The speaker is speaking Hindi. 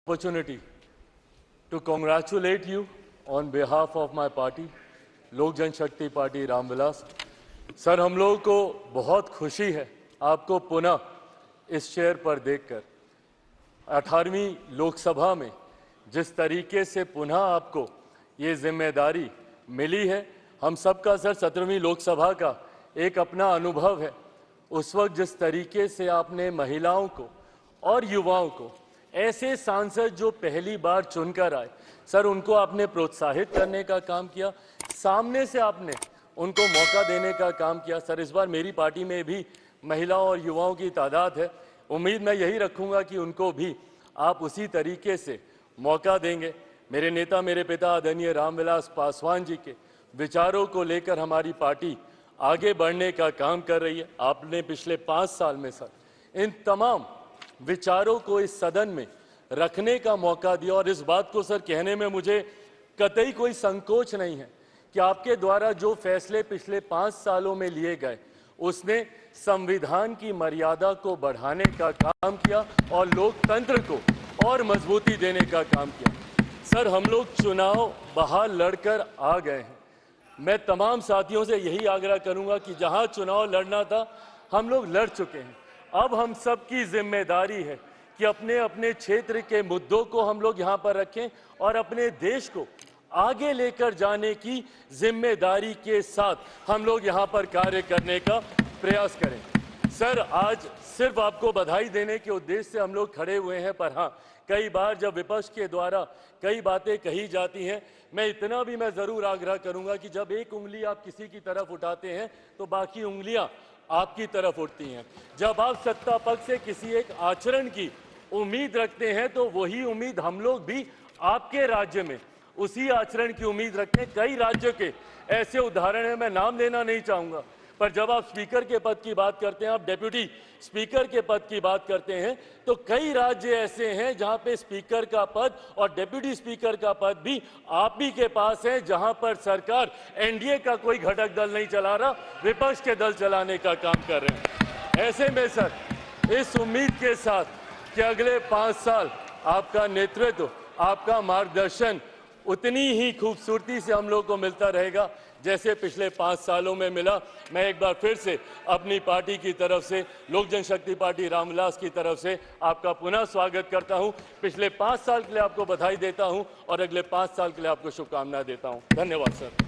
opportunity to congratulate you on behalf of my party, लोक जनशक्ति पार्टी रामविलास। सर, हम लोगों को बहुत खुशी है आपको पुनः इस चेयर पर देखकर। 18वीं लोकसभा में जिस तरीके से पुनः आपको ये जिम्मेदारी मिली है, हम सबका सर 17वीं लोकसभा का एक अपना अनुभव है। उस वक्त जिस तरीके से आपने महिलाओं को और युवाओं को, ऐसे सांसद जो पहली बार चुनकर आए, सर उनको आपने प्रोत्साहित करने का काम किया, सामने से आपने उनको मौका देने का काम किया। सर, इस बार मेरी पार्टी में भी महिलाओं और युवाओं की तादाद है। उम्मीद मैं यही रखूंगा कि उनको भी आप उसी तरीके से मौका देंगे। मेरे नेता, मेरे पिता आदरणीय रामविलास पासवान जी के विचारों को लेकर हमारी पार्टी आगे बढ़ने का काम कर रही है। आपने पिछले 5 साल में सर इन तमाम विचारों को इस सदन में रखने का मौका दिया और इस बात को सर कहने में मुझे कतई कोई संकोच नहीं है कि आपके द्वारा जो फैसले पिछले 5 सालों में लिए गए, उसने संविधान की मर्यादा को बढ़ाने का काम किया और लोकतंत्र को और मजबूती देने का काम किया। सर, हम लोग चुनाव बाहर लड़कर आ गए हैं। मैं तमाम साथियों से यही आग्रह करूंगा कि जहां चुनाव लड़ना था, हम लोग लड़ चुके हैं। अब हम सब की जिम्मेदारी है कि अपने अपने क्षेत्र के मुद्दों को हम लोग यहाँ पर रखें और अपने देश को आगे लेकर जाने की जिम्मेदारी के साथ हम लोग यहाँ पर कार्य करने का प्रयास करें। सर, आज सिर्फ आपको बधाई देने के उद्देश्य से हम लोग खड़े हुए हैं, पर हाँ, कई बार जब विपक्ष के द्वारा कई बातें कही जाती हैं, मैं इतना भी मैं ज़रूर आग्रह करूंगा कि जब एक उंगली आप किसी की तरफ उठाते हैं तो बाकी उंगलियां आपकी तरफ उठती हैं। जब आप सत्ता पक्ष से किसी एक आचरण की उम्मीद रखते हैं तो वही उम्मीद हम लोग भी आपके राज्य में उसी आचरण की उम्मीद रखते हैं। कई राज्यों के ऐसे उदाहरण हैं, मैं नाम लेना नहीं चाहूँगा, पर जब आप स्पीकर के पद की बात करते हैं, आप डेप्यूटी स्पीकर के पद की बात करते हैं, तो कई राज्य ऐसे हैं जहां पे स्पीकर का पद और डेप्यूटी स्पीकर का पद भी आप ही के पास है, जहां पर सरकार एनडीए का कोई घटक दल नहीं चला रहा, विपक्ष के दल चलाने का काम कर रहे हैं। ऐसे में सर, इस उम्मीद के साथ कि अगले 5 साल आपका नेतृत्व, आपका मार्गदर्शन उतनी ही खूबसूरती से हम लोग को मिलता रहेगा जैसे पिछले 5 सालों में मिला। मैं एक बार फिर से अपनी पार्टी की तरफ से, लोक जनशक्ति पार्टी रामविलास की तरफ से आपका पुनः स्वागत करता हूं। पिछले 5 साल के लिए आपको बधाई देता हूं और अगले 5 साल के लिए आपको शुभकामनाएं देता हूं। धन्यवाद सर।